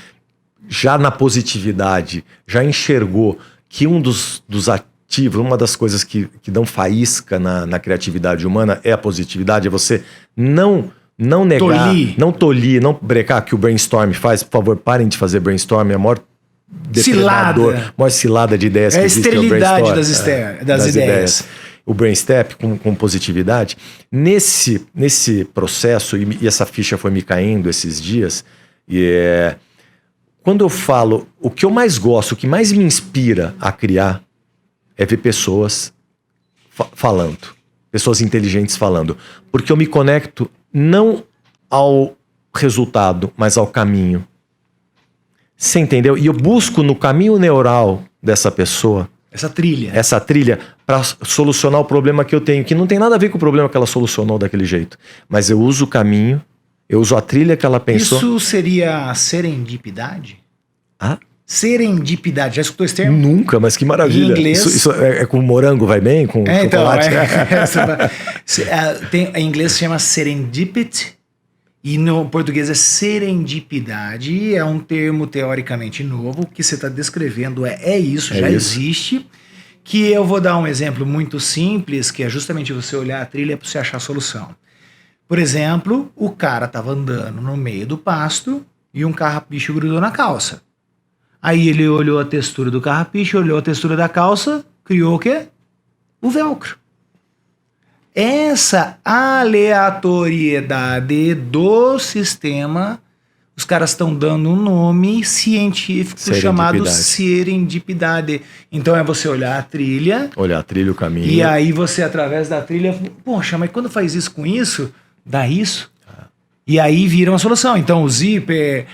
já na positividade, já enxergou que um dos ativos, uma das coisas que dão faísca na criatividade humana é a positividade, é você não negar, não tolir, não brecar que o brainstorm faz. Por favor, parem de fazer brainstorm, é a maior maior cilada de ideias que existe. É a esterilidade das ideias. O Brain Step com positividade. Nesse processo, e essa ficha foi me caindo esses dias, quando eu falo, o que eu mais gosto, o que mais me inspira a criar é ver pessoas falando, pessoas inteligentes falando, porque eu me conecto não ao resultado, mas ao caminho. Você entendeu? E eu busco no caminho neural dessa pessoa essa trilha para solucionar o problema que eu tenho, que não tem nada a ver com o problema que ela solucionou daquele jeito, mas eu uso o caminho, eu uso a trilha que ela pensou. Isso seria serendipidade? Ah? Serendipidade, já escutou esse termo? Nunca, mas que maravilha. Em inglês... Isso é com morango, vai bem? Com chocolate? Em inglês se chama serendipity e no português é serendipidade. É um termo teoricamente novo. O que você está descrevendo isso, já existe. Que eu vou dar um exemplo muito simples, que é justamente você olhar a trilha para você achar a solução. Por exemplo, o cara estava andando no meio do pasto e um carrapicho grudou na calça. Aí ele olhou a textura do carrapicho, olhou a textura da calça, criou o quê? O velcro. Essa aleatoriedade do sistema, os caras estão dando um nome científico chamado serendipidade. Então é você olhar a trilha. Olhar a trilha, o caminho. E aí você, através da trilha, poxa, mas quando faz isso com isso, dá isso. E aí vira uma solução. Então o zíper...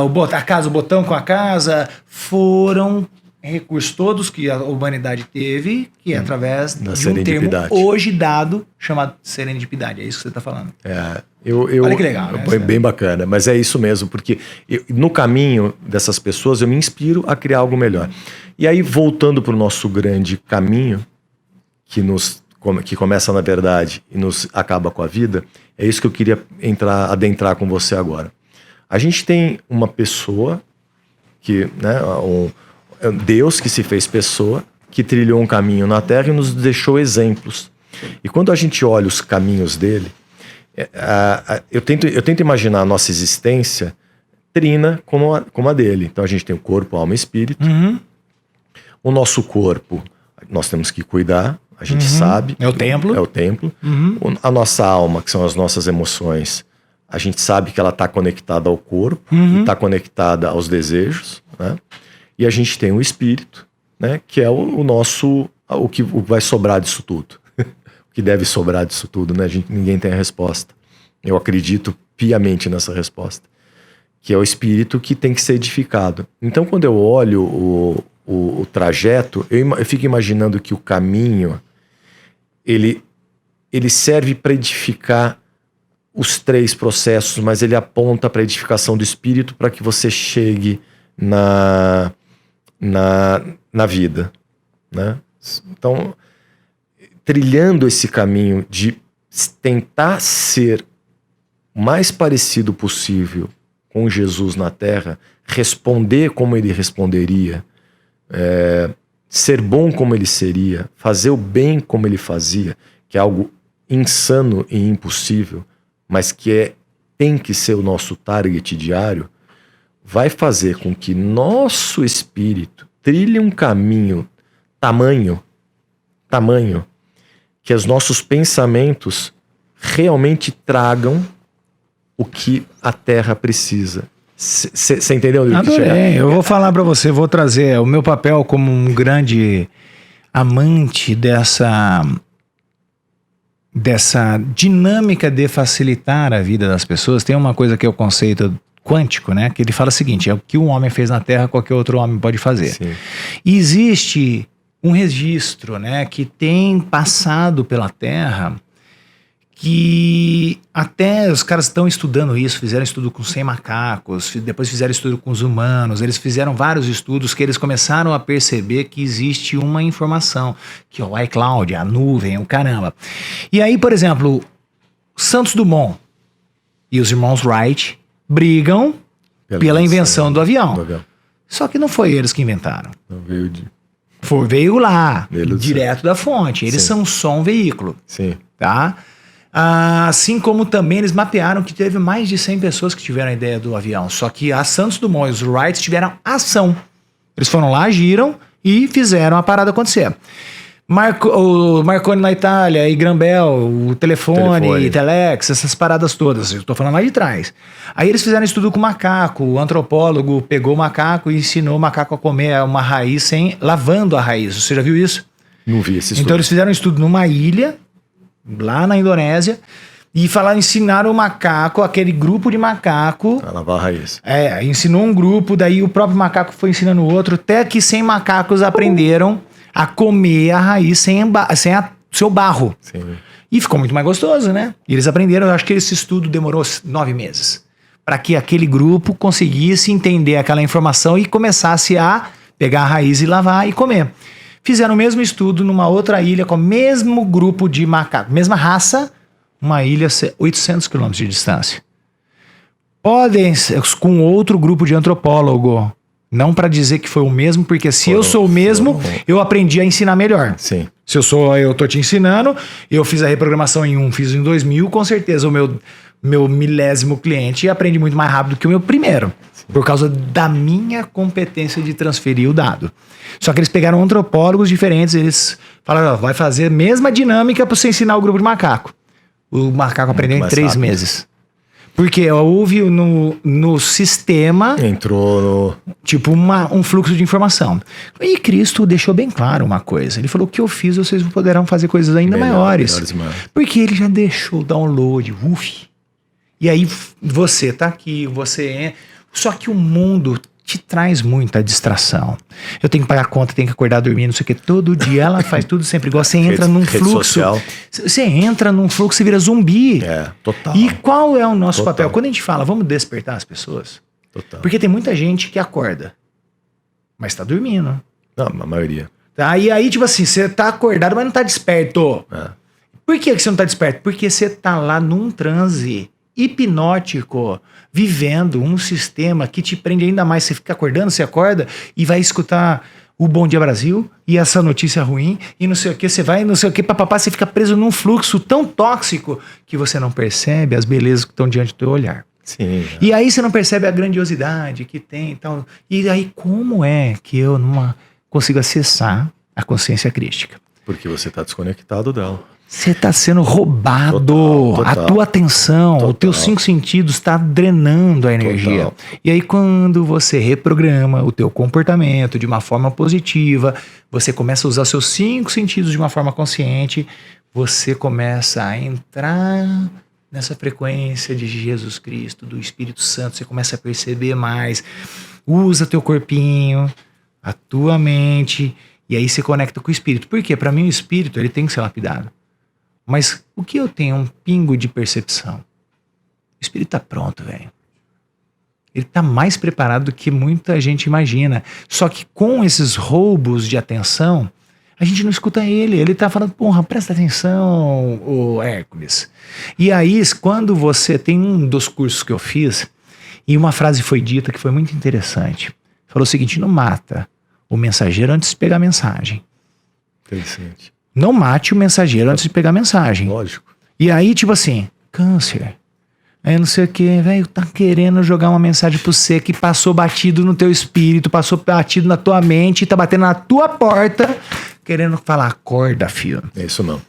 o botão com a casa, foram recursos todos que a humanidade teve, que é através de um termo hoje dado chamado serendipidade. É isso que você está falando. Olha que legal, né? Bem bacana, mas é isso mesmo, porque no caminho dessas pessoas eu me inspiro a criar algo melhor. E aí, voltando para o nosso grande caminho, que começa na verdade e nos acaba com a vida, é isso que eu queria adentrar com você agora. A gente tem uma pessoa que, Deus que se fez pessoa, que trilhou um caminho na Terra e nos deixou exemplos. E quando a gente olha os caminhos dele, eu tento imaginar a nossa existência trina como a dele. Então a gente tem o corpo, alma e espírito. O nosso corpo, nós temos que cuidar, a gente sabe. É o templo. A nossa alma, que são as nossas emoções, a gente sabe que ela está conectada ao corpo, está conectada aos desejos, né? E a gente tem o espírito, né? Que é o que vai sobrar disso tudo. O que deve sobrar disso tudo, né? Ninguém tem a resposta. Eu acredito piamente nessa resposta. Que é o espírito que tem que ser edificado. Então, quando eu olho o trajeto, eu fico imaginando que o caminho, ele serve para edificar os 3 processos, mas ele aponta para a edificação do espírito para que você chegue na vida, né? Então, trilhando esse caminho de tentar ser o mais parecido possível com Jesus na Terra, responder como ele responderia, ser bom como ele seria, fazer o bem como ele fazia, que é algo insano e impossível, mas que tem que ser o nosso target diário, vai fazer com que nosso espírito trilhe um caminho tamanho, que os nossos pensamentos realmente tragam o que a Terra precisa. Você entendeu? Eu vou falar para você, vou trazer o meu papel como um grande amante dessa dinâmica de facilitar a vida das pessoas. Tem uma coisa que é o conceito quântico, né? Que ele fala o seguinte, é o que um homem fez na Terra, qualquer outro homem pode fazer. Sim. E existe um registro, né, que tem passado pela Terra, que até os caras estão estudando isso, fizeram estudo com 100 macacos, depois fizeram estudo com os humanos, eles fizeram vários estudos que eles começaram a perceber que existe uma informação, que é o iCloud, a nuvem, o caramba. E aí, por exemplo, Santos Dumont e os irmãos Wright brigam pela invenção do avião. Só que não foi eles que inventaram. Não veio de... Veio lá, direto da fonte. Eles são só um veículo. Sim. Tá? Assim como também eles mapearam que teve mais de 100 pessoas que tiveram a ideia do avião. Só que a Santos Dumont e os Wright tiveram ação. Eles foram lá, agiram e fizeram a parada acontecer. O Marconi na Itália, e Graham-Bell, o telefone, Telex, essas paradas todas. Eu tô falando lá de trás. Aí eles fizeram estudo com o macaco. O antropólogo pegou o macaco e ensinou o macaco a comer uma raiz lavando a raiz. Você já viu isso? Não vi esse estudo. Então eles fizeram um estudo numa ilha, lá na Indonésia, e ensinaram o macaco, aquele grupo de macaco... A lavar a raiz. Ensinou um grupo, daí o próprio macaco foi ensinando o outro, até que 100 macacos aprenderam a comer a raiz sem seu barro. Sim. E ficou muito mais gostoso, né? E eles aprenderam, eu acho que esse estudo demorou 9 meses, para que aquele grupo conseguisse entender aquela informação e começasse a pegar a raiz e lavar e comer. Fizeram o mesmo estudo numa outra ilha com o mesmo grupo de macacos, mesma raça, uma ilha a 800 quilômetros de distância. Podem, com outro grupo de antropólogo, não para dizer que foi o mesmo, porque se eu sou o mesmo, eu aprendi a ensinar melhor. Sim. Se eu tô te ensinando, eu fiz a reprogramação em 1, fiz em 2000, com certeza o meu milésimo cliente aprende muito mais rápido que o meu primeiro. Sim. Por causa da minha competência de transferir o dado. Só que eles pegaram antropólogos diferentes, eles falaram, vai fazer a mesma dinâmica para você ensinar o grupo de macaco. O macaco aprendeu em 3 meses. Porque houve no sistema... Entrou no... Tipo um fluxo de informação. E Cristo deixou bem claro uma coisa. Ele falou, o que eu fiz, vocês poderão fazer coisas ainda maiores. Porque ele já deixou o download. E aí você tá aqui, Só que o mundo te traz muita distração. Eu tenho que pagar conta, tenho que acordar dormindo, não sei o que. Todo dia ela faz tudo sempre igual. Você entra num fluxo. Você entra num fluxo, você vira zumbi. Total. E qual é o nosso papel? Quando a gente fala, vamos despertar as pessoas. Total. Porque tem muita gente que acorda, mas tá dormindo. Não, a maioria. Tá? E aí, tipo assim, você tá acordado, mas não tá desperto. Por que você não tá desperto? Porque você tá lá num transe hipnótico, vivendo um sistema que te prende ainda mais. Você fica acordando, você acorda e vai escutar o Bom Dia Brasil e essa notícia ruim e não sei o que, você vai, não sei o que, papapá, você fica preso num fluxo tão tóxico que você não percebe as belezas que estão diante do teu olhar. Sim. E aí você não percebe a grandiosidade que tem e tal. E aí como é que eu não consigo acessar a consciência crística? Porque você está desconectado dela. Você está sendo roubado. Total. A tua atenção, os teus 5 sentidos está drenando a energia. E aí quando você reprograma o teu comportamento de uma forma positiva, você começa a usar seus 5 sentidos de uma forma consciente, você começa a entrar nessa frequência de Jesus Cristo, do Espírito Santo, você começa a perceber mais. Usa teu corpinho, a tua mente, e aí você conecta com o Espírito. Por quê? Para mim o Espírito ele tem que ser lapidado. Mas o que eu tenho um pingo de percepção? O Espírito tá pronto, velho. Ele tá mais preparado do que muita gente imagina. Só que com esses roubos de atenção, a gente não escuta ele. Ele tá falando, porra, presta atenção, ô Hércules. E aí, quando você tem um dos cursos que eu fiz, e uma frase foi dita que foi muito interessante. Falou o seguinte, não mata o mensageiro antes de pegar a mensagem. Interessante. Não mate o mensageiro antes de pegar a mensagem. Lógico. E aí, tipo assim, câncer. Aí não sei o que, velho, tá querendo jogar uma mensagem pro você que passou batido no teu espírito, passou batido na tua mente, tá batendo na tua porta, querendo falar, acorda, filho. É isso não.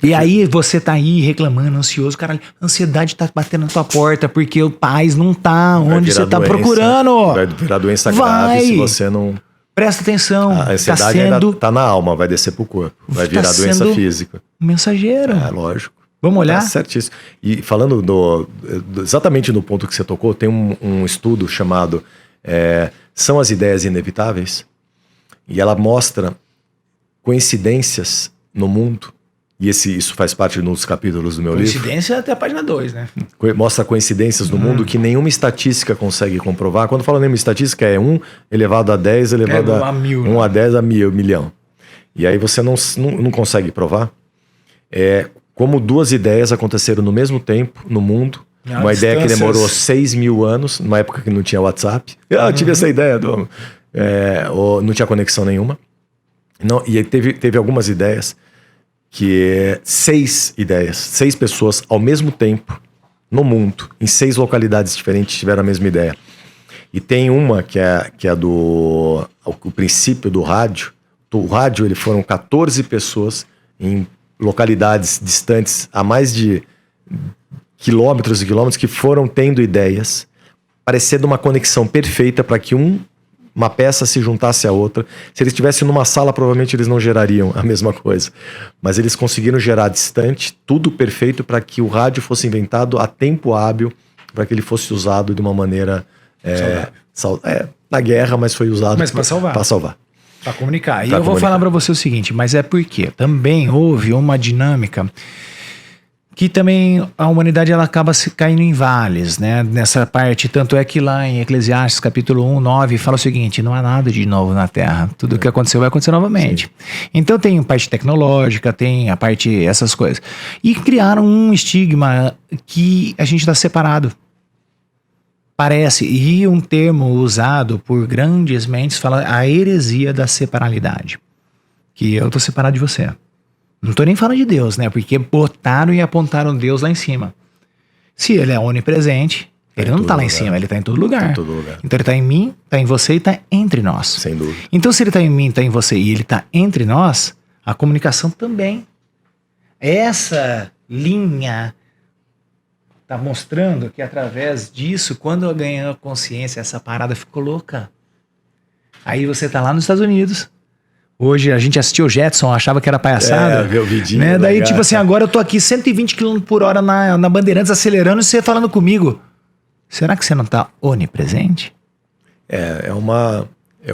E aí você tá aí reclamando, ansioso, caralho, a ansiedade tá batendo na tua porta porque o paz não tá onde você tá procurando. Vai virar doença grave se você não... Presta atenção. A ansiedade ainda tá na alma, vai descer pro corpo. Vai virar doença física. Mensageiro. Lógico. Vamos olhar? Tá certíssimo. E falando exatamente no ponto que você tocou, tem um estudo chamado São as Ideias Inevitáveis? E ela mostra coincidências no mundo. E isso faz parte dos capítulos do meu livro. Coincidência até a página 2, né? Mostra coincidências no mundo que nenhuma estatística consegue comprovar. Quando fala nenhuma estatística, é 1 elevado a 10 elevado a 1000. 1 a 10 a 1000, milhão. E aí você não consegue provar. Como duas ideias aconteceram no mesmo tempo no mundo. Uma ideia que demorou 6.000 anos, numa época que não tinha WhatsApp. Eu tive essa ideia. Não tinha conexão nenhuma. Não, e aí teve algumas ideias que 6 pessoas ao mesmo tempo no mundo, em 6 localidades diferentes, tiveram a mesma ideia. E tem uma que é o princípio do rádio. O rádio, ele foram 14 pessoas em localidades distantes, a mais de quilômetros e quilômetros, que foram tendo ideias, parecendo uma conexão perfeita para que uma peça se juntasse à outra. Se eles estivessem numa sala, provavelmente eles não gerariam a mesma coisa. Mas eles conseguiram gerar distante, tudo perfeito para que o rádio fosse inventado a tempo hábil, para que ele fosse usado de uma maneira na guerra, mas foi usado para salvar. Para salvar. Para comunicar. E eu vou falar para você o seguinte, mas é porque também houve uma dinâmica que também a humanidade ela acaba se caindo em vales, né? Nessa parte, tanto é que lá em Eclesiastes capítulo 1, 9, fala o seguinte, não há nada de novo na Terra. Tudo que aconteceu vai acontecer novamente. Sim. Então tem a parte tecnológica, tem a parte, essas coisas. E criaram um estigma que a gente está separado. Parece, e um termo usado por grandes mentes fala a heresia da separalidade. Que eu tô separado de você. Não tô nem falando de Deus, né? Porque botaram e apontaram Deus lá em cima. Se ele é onipresente, ele não tá lá em cima, ele tá em todo lugar. Tá em todo lugar. Então ele tá em mim, tá em você e tá entre nós. Sem dúvida. Então se ele tá em mim, tá em você e ele tá entre nós, a comunicação também. Essa linha tá mostrando que através disso, quando eu ganhei consciência, essa parada ficou louca. Aí você tá lá nos Estados Unidos. Hoje a gente assistiu o Jetson, achava que era palhaçada. Ver o vidinho. Né? Daí, tipo assim, agora eu tô aqui 120 km por hora na Bandeirantes acelerando e você falando comigo. Será que você não tá onipresente?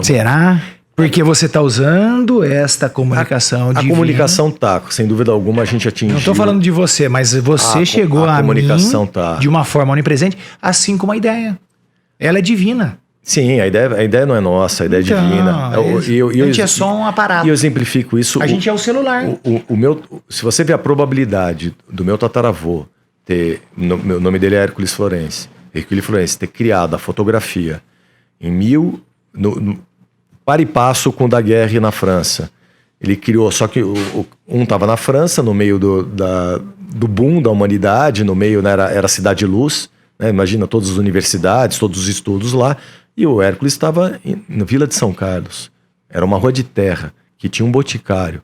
Será? Porque você tá usando esta comunicação divina. A comunicação tá, sem dúvida alguma a gente atingiu. Não tô falando de você, mas você chegou a comunicação mim tá. de uma forma onipresente, assim como a ideia. Ela é divina. Sim, a ideia não é nossa, a ideia é divina. A gente é só um aparato. E eu exemplifico isso. A gente é o celular. Se você vê a probabilidade do meu tataravô ter... O nome dele é Hércules Florence. Hércules Florence ter criado a fotografia em par e passo com o Daguerre na França. Ele criou, só que um estava na França, no meio do boom da humanidade, no meio, né, era a Cidade de Luz, né, imagina todas as universidades, todos os estudos lá, e o Hércules estava na Vila de São Carlos. Era uma rua de terra, que tinha um boticário.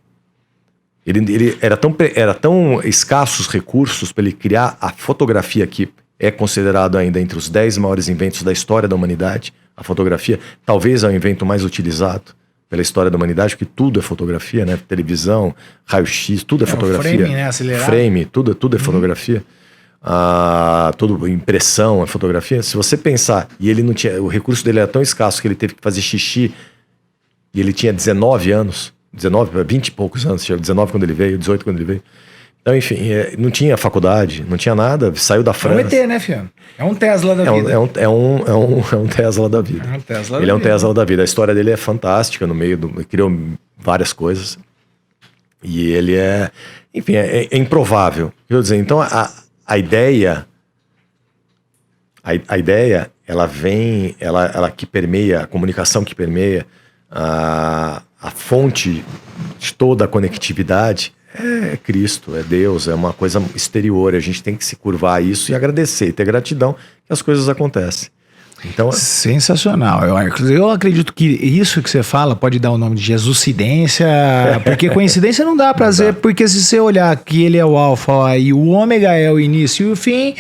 Ele era tão escassos recursos para ele criar a fotografia que é considerado ainda entre os 10 maiores inventos da história da humanidade. A fotografia talvez é o invento mais utilizado pela história da humanidade, porque tudo é fotografia, né? Televisão, raio-x, tudo é fotografia. Frame, né? Acelerado. Frame, tudo é fotografia. Tudo, impressão é fotografia. Se você pensar, e ele não tinha, o recurso dele era tão escasso que ele teve que fazer xixi, e ele tinha 19 anos, 20 e poucos anos, 19 quando ele veio, 18 quando ele veio. Então, enfim, não tinha faculdade, não tinha nada, saiu da França. É um ET, né, filho? É um Tesla da vida. É um Tesla da vida. É um Tesla Ele é um Tesla da vida. A história dele é fantástica, ele criou várias coisas. E ele enfim, é improvável. Quer dizer, então a ideia, ela vem, ela que permeia, a comunicação que permeia, a fonte de toda a conectividade é Cristo, é Deus, é uma coisa exterior. A gente tem que se curvar a isso e agradecer, e ter gratidão que as coisas acontecem. Então, sensacional. Eu acredito que isso que você fala pode dar o nome de Jesuscidência, porque coincidência não dá pra dizer, porque se você olhar que ele é o alfa e o ômega é o início e o fim,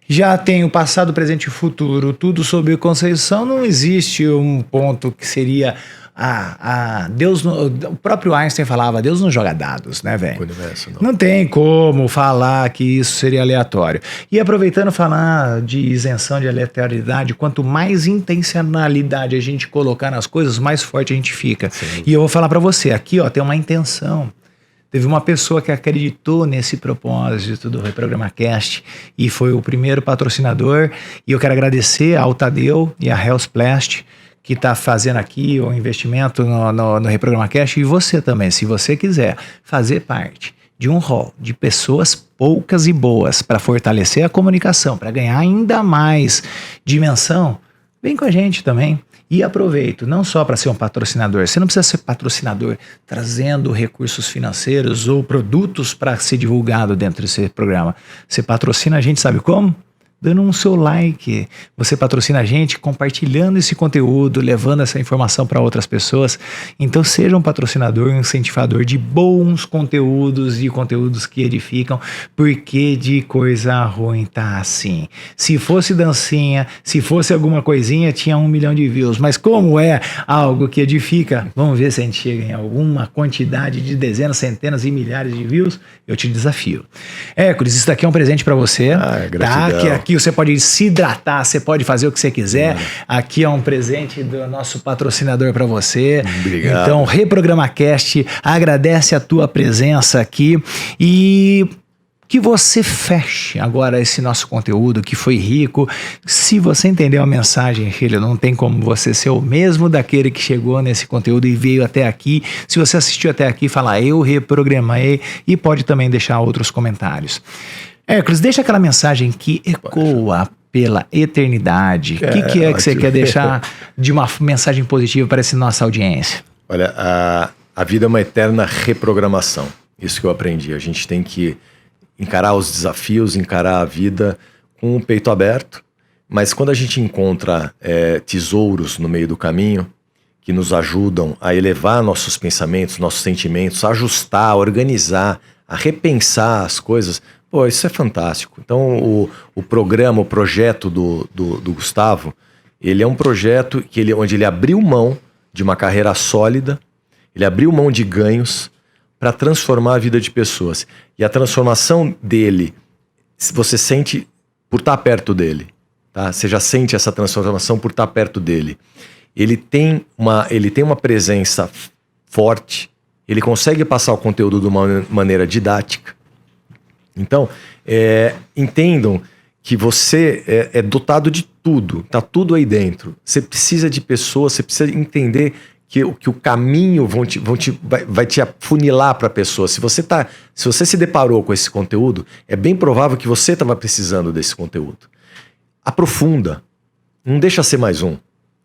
já tem o passado, presente e o futuro, tudo sob conceição, não existe um ponto que seria Deus, o próprio Einstein falava, Deus não joga dados, né, velho? O universo, não. Não tem como falar que isso seria aleatório. E aproveitando falar de isenção de aleatoriedade, quanto mais intencionalidade a gente colocar nas coisas, mais forte a gente fica. Sim. E eu vou falar pra você, aqui ó, tem uma intenção. Teve uma pessoa que acreditou nesse propósito do ReprogramaCast e foi o primeiro patrocinador. E eu quero agradecer ao Tadeu e a Healthplast que está fazendo aqui o investimento no ReprogramaCast, e você também, se você quiser fazer parte de um hall de pessoas poucas e boas para fortalecer a comunicação, para ganhar ainda mais dimensão, vem com a gente também. E aproveito, não só para ser um patrocinador, você não precisa ser patrocinador trazendo recursos financeiros ou produtos para ser divulgado dentro desse programa. Você patrocina a gente, sabe como? Dando um seu like. Você patrocina a gente compartilhando esse conteúdo, levando essa informação para outras pessoas. Então seja um patrocinador, um incentivador de bons conteúdos e conteúdos que edificam, porque de coisa ruim tá assim. Se fosse dancinha, se fosse alguma coisinha, tinha 1 milhão de views. Mas como é algo que edifica, vamos ver se a gente chega em alguma quantidade de dezenas, centenas e milhares de views. Eu te desafio. Hércules, isso daqui é um presente para você. Gratidão. Tá? Aqui você pode se hidratar, você pode fazer o que você quiser. Aqui é um presente do nosso patrocinador para você. Obrigado. Então, ReprogramaCast agradece a tua presença aqui e que você feche agora esse nosso conteúdo que foi rico. Se você entendeu a mensagem, filho, não tem como você ser o mesmo daquele que chegou nesse conteúdo e veio até aqui. Se você assistiu até aqui, fala eu reprogramei, e pode também deixar outros comentários. Hércules, deixa aquela mensagem que ecoa pela eternidade. O que é que você quer deixar de uma mensagem positiva para essa nossa audiência? Olha, a vida é uma eterna reprogramação. Isso que eu aprendi. A gente tem que encarar os desafios, encarar a vida com o peito aberto. Mas quando a gente encontra tesouros no meio do caminho que nos ajudam a elevar nossos pensamentos, nossos sentimentos, a ajustar, a organizar, a repensar as coisas... Pô, isso é fantástico. Então, o programa, o projeto do Gustavo, ele é um projeto onde ele abriu mão de uma carreira sólida, ele abriu mão de ganhos para transformar a vida de pessoas. E a transformação dele, você sente por estar perto dele, tá? Você já sente essa transformação por estar perto dele. Ele tem uma presença forte, ele consegue passar o conteúdo de uma maneira didática. Então, entendam que você é dotado de tudo, tá tudo aí dentro. Você precisa de pessoas, você precisa entender que o caminho vai te afunilar para a pessoa. Se você se deparou com esse conteúdo, é bem provável que você estava precisando desse conteúdo. Aprofunda, não deixa ser mais um.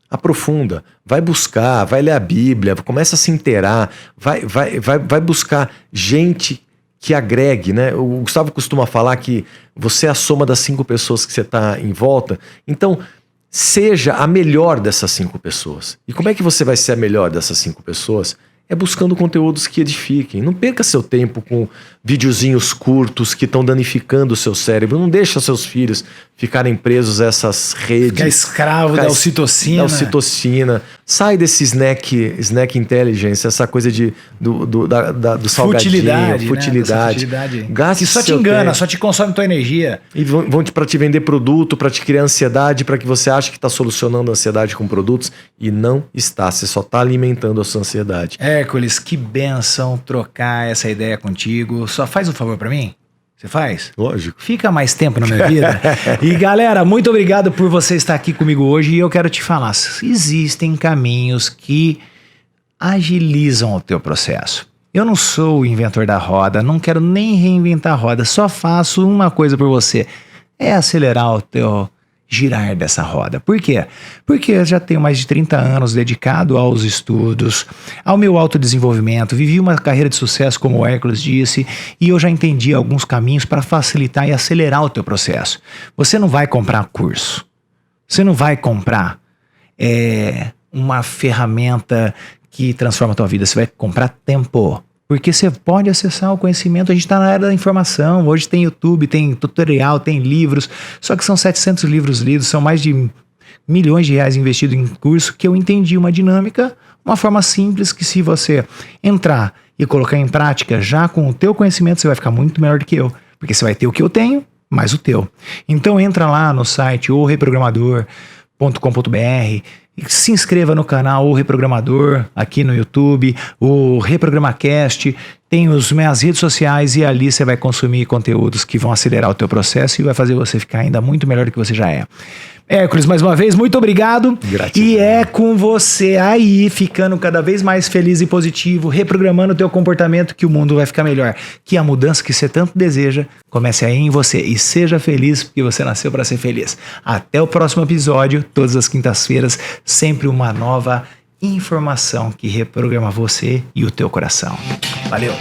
Aprofunda, vai buscar, vai ler a Bíblia, começa a se inteirar, vai buscar gente que agregue, né? O Gustavo costuma falar que você é a soma das 5 pessoas que você está em volta. Então, seja a melhor dessas 5 pessoas. E como é que você vai ser a melhor dessas 5 pessoas? É buscando conteúdos que edifiquem. Não perca seu tempo com videozinhos curtos que estão danificando o seu cérebro. Não deixa seus filhos ficarem presos a essas redes. Ficar escravo da ocitocina. Da ocitocina. Sai desse snack intelligence, essa coisa do salgadinho, futilidade. Gaste que só te engana, só te consome tua energia. E vão para te vender produto, para te criar ansiedade, para que você ache que está solucionando a ansiedade com produtos e não está. Você só está alimentando a sua ansiedade. Hércules, que bênção trocar essa ideia contigo. Só faz um favor para mim. Você faz? Lógico. Fica mais tempo na minha vida. E galera, muito obrigado por você estar aqui comigo hoje. E eu quero te falar, existem caminhos que agilizam o teu processo. Eu não sou o inventor da roda, não quero nem reinventar a roda, só faço uma coisa por você, é acelerar o teu girar dessa roda. Por quê? Porque eu já tenho mais de 30 anos dedicado aos estudos, ao meu autodesenvolvimento, vivi uma carreira de sucesso, como o Hércules disse, e eu já entendi alguns caminhos para facilitar e acelerar o teu processo. Você não vai comprar curso, você não vai comprar uma ferramenta que transforma a tua vida, você vai comprar tempo. Porque você pode acessar o conhecimento, a gente está na era da informação, hoje tem YouTube, tem tutorial, tem livros, só que são 700 livros lidos, são mais de milhões de reais investidos em curso, que eu entendi uma dinâmica Uma forma simples que, se você entrar e colocar em prática já com o teu conhecimento, você vai ficar muito melhor do que eu, porque você vai ter o que eu tenho, mais o teu. Então entra lá no site oreprogramador.com.br e se inscreva no canal O Reprogramador aqui no YouTube, o ReprogramaCast, tem as minhas redes sociais e ali você vai consumir conteúdos que vão acelerar o teu processo e vai fazer você ficar ainda muito melhor do que você já é. Hércules, mais uma vez, muito obrigado. Gratidão. E é com você aí, ficando cada vez mais feliz e positivo, reprogramando o teu comportamento, que o mundo vai ficar melhor. Que a mudança que você tanto deseja comece aí em você. E seja feliz, porque você nasceu para ser feliz. Até o próximo episódio, todas as quintas-feiras, sempre uma nova informação que reprograma você e o teu coração. Valeu!